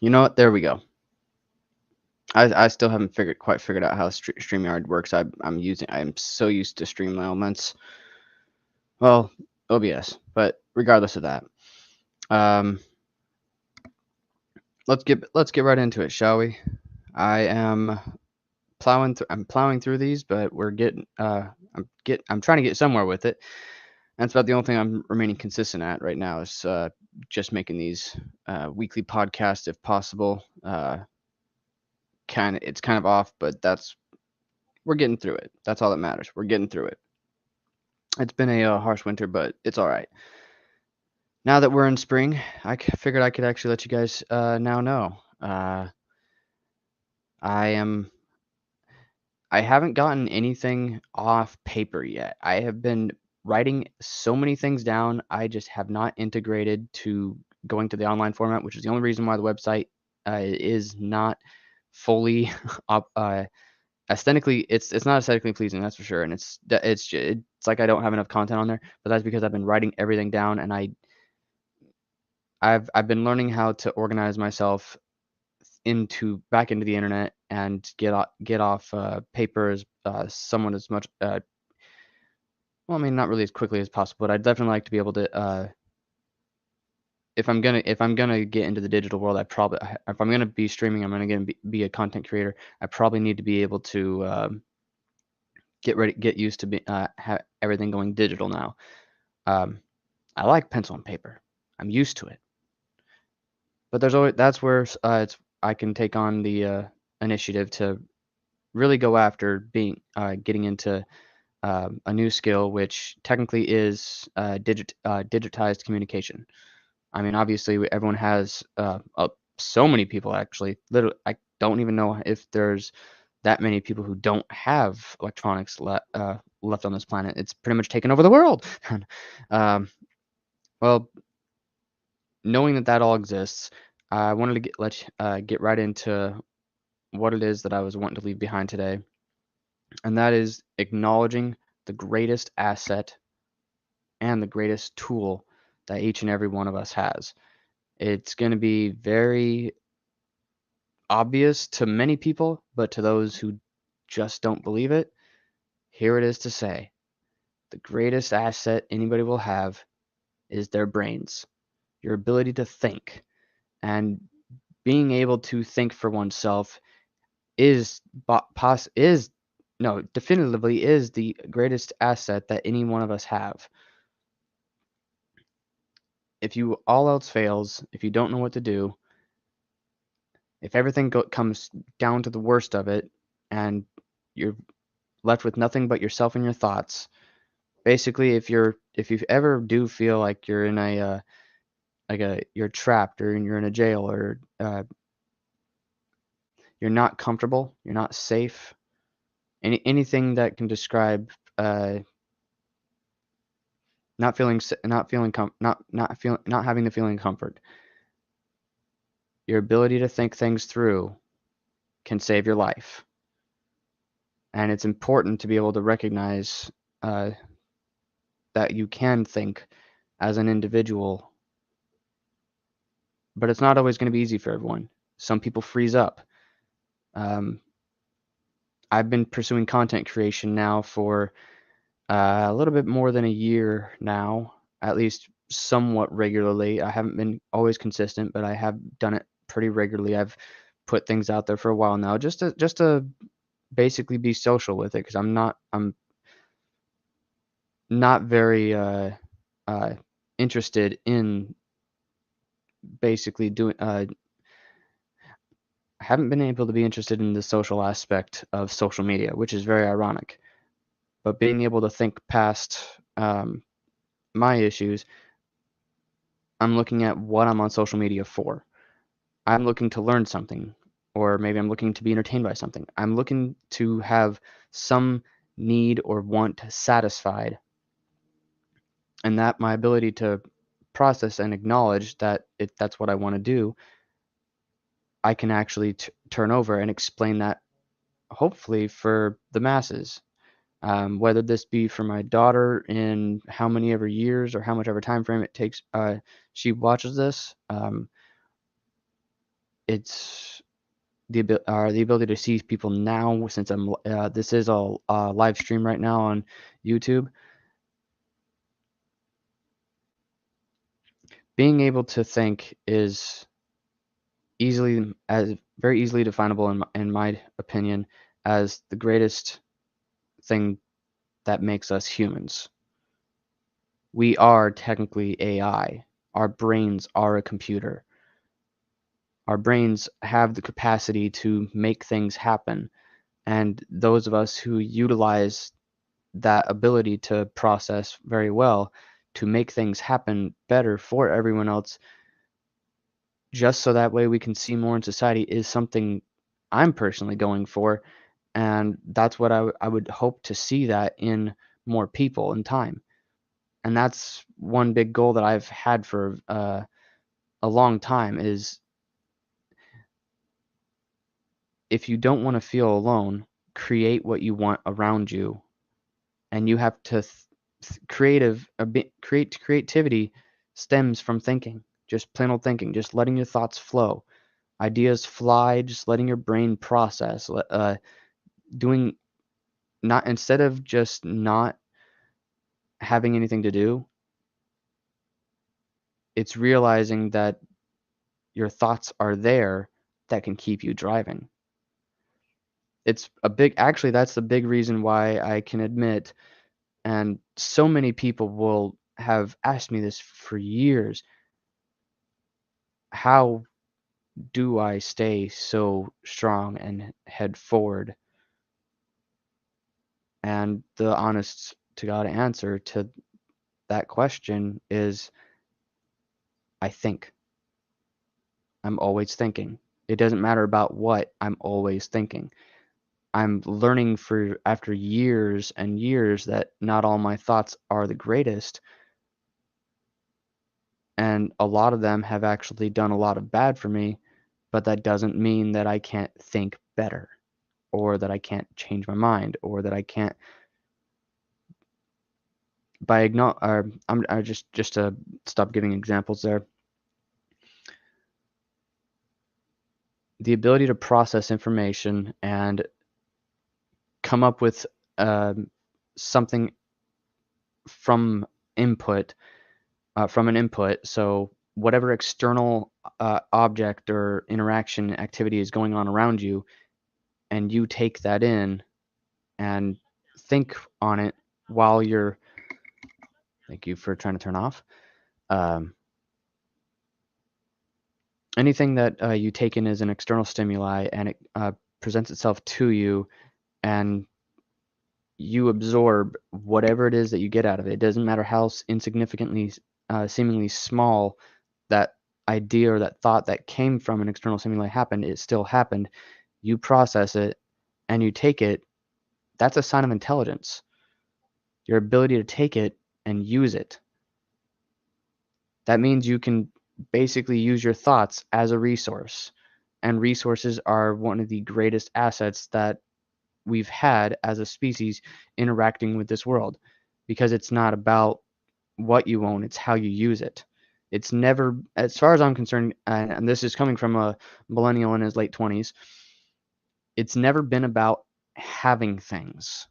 You know what? There we go. I still haven't quite figured out how StreamYard works. I'm so used to Stream Elements. Well, OBS, but regardless of that, um, let's get right into it, shall we? I am I'm plowing through these, but I'm trying to get somewhere with it. That's about the only thing I'm remaining consistent at right now is just making these weekly podcasts if possible. It's kind of off, but that's we're getting through it. That's all that matters. We're getting through it. It's been a harsh winter, but it's all right. Now that we're in spring, figured I could actually let you guys now know. I am. I haven't gotten anything off paper yet. I have been writing so many things down. I just have not integrated to going to the online format, which is the only reason why the website is not fully aesthetically. It's not aesthetically pleasing, that's for sure. And it's like I don't have enough content on there, but that's because I've been writing everything down, and I've been learning how to organize myself into back into the internet and get off paper as somewhat as much well, I mean, not really as quickly as possible, but I'd definitely like to be able to if I'm gonna get into the digital world, if I'm gonna be streaming, I'm gonna be a content creator. I probably need to be able to get used to everything going digital now. um, I like pencil and paper. I'm used to it. But that's where it's I can take on the initiative to really go after getting into a new skill, which technically is digitized communication. I mean, obviously, everyone has so many people actually. Literally, I don't even know if there's that many people who don't have electronics left on this planet. It's pretty much taken over the world. um, well, knowing that that all exists, I wanted to get right into what it is that I was wanting to leave behind today, and that is acknowledging the greatest asset and the greatest tool that each and every one of us has. It's going to be very obvious to many people, but to those who just don't believe it, here it is to say the greatest asset anybody will have is their brains, your ability to think. And being able to think for oneself is is no definitively is the greatest asset that any one of us have. If you all else fails, if you don't know what to do, if everything comes down to the worst of it, and you're left with nothing but yourself and your thoughts, basically, if you ever do feel like you're in you're trapped or you're in a jail or you're not comfortable, you're not safe, anything that can describe uh, not feeling not having the feeling of comfort. Your ability to think things through can save your life, and it's important to be able to recognize uh, that you can think as an individual, but it's not always going to be easy for everyone. Some people freeze up. Um, I've been pursuing content creation now for a little bit more than a year now, at least somewhat regularly. I haven't been always consistent, but I have done it pretty regularly. I've put things out there for a while now, just to basically be social with it, because I'm not very uh, interested in basically doing. I haven't been able to be interested in the social aspect of social media, which is very ironic. But being able to think past my issues, I'm looking at what I'm on social media for. I'm looking to learn something, or maybe I'm looking to be entertained by something. I'm looking to have some need or want satisfied, and that my ability to process and acknowledge that if that's what I want to do, I can actually turn over and explain that hopefully for the masses. Whether this be for my daughter in how many ever years or how much ever time frame it takes she watches this, it's the ability to see people now, since this is a live stream right now on YouTube. Being able to think is very easily definable in my opinion as the greatest thing that makes us humans. We are technically AI. Our brains are a computer. Our brains have the capacity to make things happen, and those of us who utilize that ability to process very well to make things happen better for everyone else, just so that way we can see more in society, is something I'm personally going for. And that's what I would hope to see that in more people in time. And that's one big goal that I've had for a long time is, if you don't want to feel alone, create what you want around you. And you have to creativity stems from thinking, just plain old thinking, just letting your thoughts flow, ideas fly, just letting your brain process, doing, not, instead of just not having anything to do, it's realizing that your thoughts are there that can keep you driving. It's a big, actually, that's the big reason why I can admit, and so many people will have asked me this for years, how do I stay so strong and head forward? And the honest to God answer to that question is, I think. I'm always thinking. It doesn't matter about what, I'm always thinking. I'm learning for after years and years that not all my thoughts are the greatest, and a lot of them have actually done a lot of bad for me, but that doesn't mean that I can't think better, or that I can't change my mind, or that I can't, by ignore or I just to stop giving examples there. The ability to process information and come up with um, something from input, from an input. So whatever external object or interaction activity is going on around you, and you take that in and think on it while you're, thank you for trying to turn off. Um, Anything that you take in as an external stimuli, and it presents itself to you, and you absorb whatever it is that you get out of it. It doesn't matter how insignificantly, seemingly small that idea or that thought that came from an external stimuli happened, it still happened. You process it and you take it. That's a sign of intelligence. Your ability to take it and use it. That means you can basically use your thoughts as a resource. And resources are one of the greatest assets that we've had as a species interacting with this world, because it's not about what you own, it's how you use it. It's never, as far as I'm concerned, and this is coming from a millennial in his late 20s, it's never been about having things,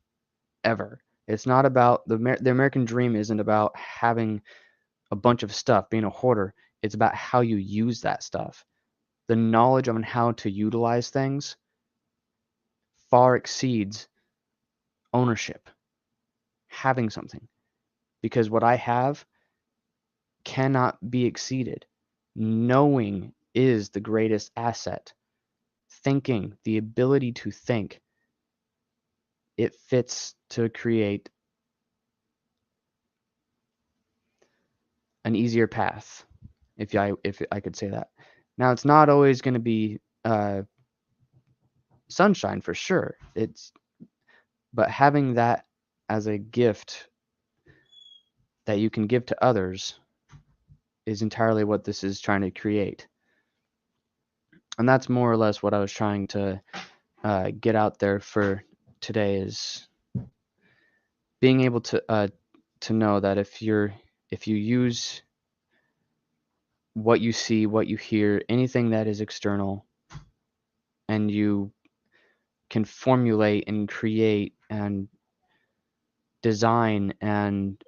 ever. It's not about the American dream isn't about having a bunch of stuff, being a hoarder. It's about how you use that stuff. The knowledge on how to utilize things far exceeds ownership, having something, because what I have cannot be exceeded. Knowing is the greatest asset. Thinking, the ability to think, it fits to create an easier path, if I could say that. Now, it's not always going to be sunshine for sure. But having that as a gift that you can give to others is entirely what this is trying to create. And that's more or less what I was trying to get out there for today, is being able to know that if you use what you see, what you hear, anything that is external, and you can formulate and create and design and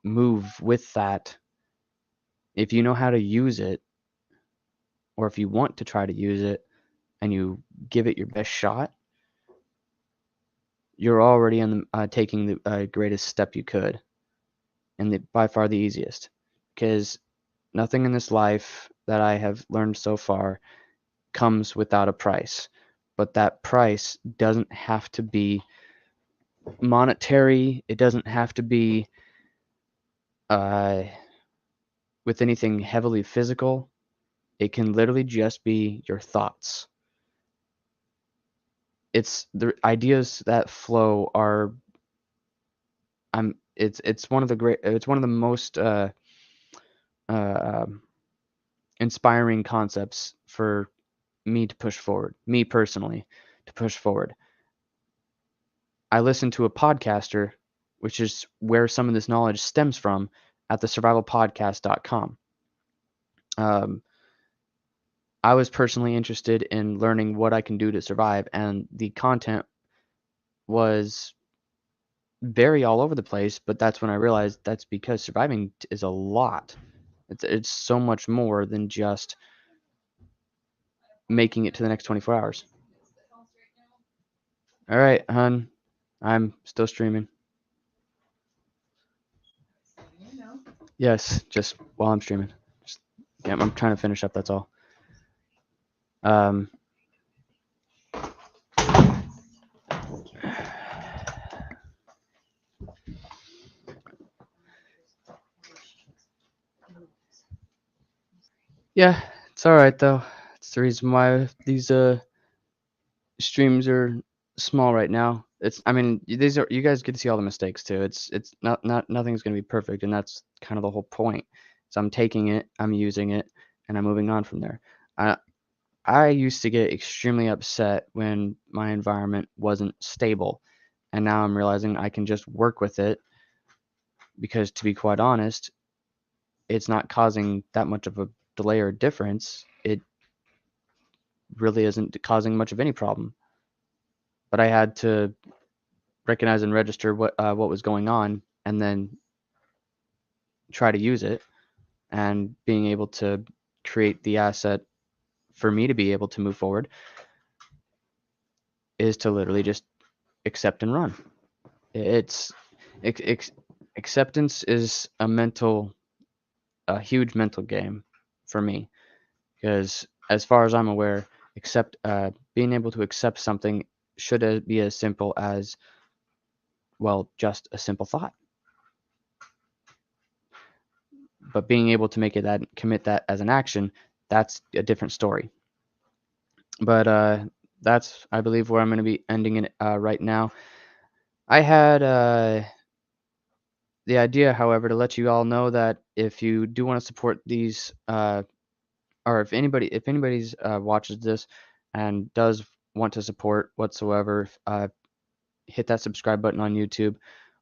move with that, if you know how to use it, or if you want to try to use it and you give it your best shot, you're already taking the greatest step you could, and by far the easiest. Because nothing in this life that I have learned so far comes without a price. But that price doesn't have to be monetary. It doesn't have to be uh, with anything heavily physical. It can literally just be your thoughts. It's the ideas that flow are. It's one of the great. It's one of the most uh, um, inspiring concepts for me to push forward. Me personally, to push forward. I listen to a podcaster, which is where some of this knowledge stems from, at the survivalpodcast.com. Um, I was personally interested in learning what I can do to survive, and the content was very all over the place, but that's when I realized that's because surviving is a lot. It's so much more than just making it to the next 24 hours. All right, hun. I'm still streaming. Yes, just while I'm streaming. Just, yeah, I'm trying to finish up, that's all. Um, yeah, it's all right though. It's the reason why these streams are small right now. I mean, these are, you guys get to see all the mistakes too. It's not nothing's gonna be perfect, and that's kind of the whole point. So I'm taking it, I'm using it, and I'm moving on from there. I I used to get extremely upset when my environment wasn't stable, and now I'm realizing I can just work with it, because to be quite honest, it's not causing that much of a delay or difference. It really isn't causing much of any problem. But I had to recognize and register what was going on, and then try to use it, and being able to create the asset for me to be able to move forward is to literally just accept and run. It's ex- ex- acceptance is a huge mental game for me, because as far as I'm aware, being able to accept something should be as simple as, well, just a simple thought. But being able to make it that, commit that as an action, that's a different story. But that's, I believe, where I'm going to be ending it right now. I had the idea, however, to let you all know that if you do want to support these, or if anybody's watches this and does want to support whatsoever, hit that subscribe button on YouTube,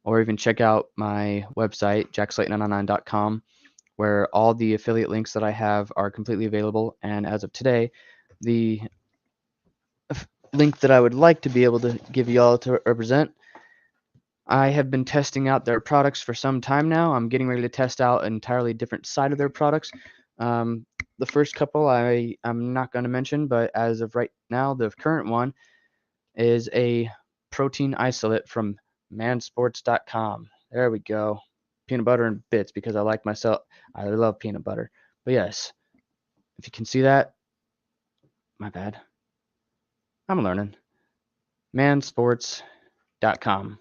or even check out my website, jackslate999.com, where all the affiliate links that I have are completely available. And as of today, the link that I would like to be able to give you all to represent, I have been testing out their products for some time now. I'm getting ready to test out an entirely different side of their products. The first couple I'm not going to mention, but as of right now, the current one is a protein isolate from mansports.com. There we go. Peanut butter and bits, because I love peanut butter. But yes, if you can see that, my bad. I'm learning. Mansports.com.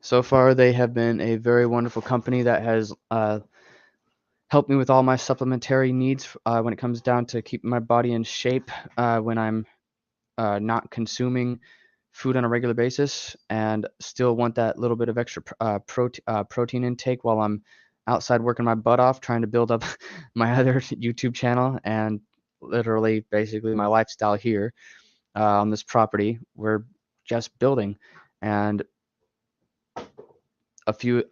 So far, they have been a very wonderful company that has helped me with all my supplementary needs when it comes down to keeping my body in shape when I'm not consuming food on a regular basis, and still want that little bit of extra protein intake while I'm outside working my butt off trying to build up my other YouTube channel, and literally basically my lifestyle here on this property. We're just building, and a few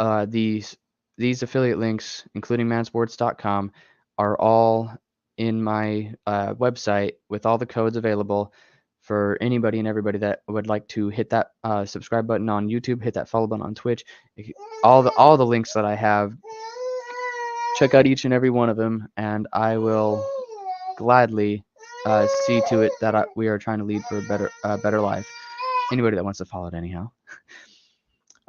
these affiliate links, including mansports.com, are all in my website with all the codes available for anybody and everybody that would like to hit that subscribe button on YouTube, hit that follow button on Twitch. All the links that I have, check out each and every one of them, and I will gladly see to it that we are trying to lead for a better life. Anybody that wants to follow it, anyhow.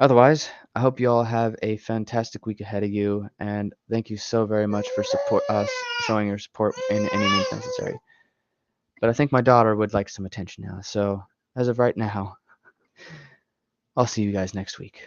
Otherwise, I hope you all have a fantastic week ahead of you, and thank you so very much for showing your support in any means necessary. But I think my daughter would like some attention now, so as of right now, I'll see you guys next week.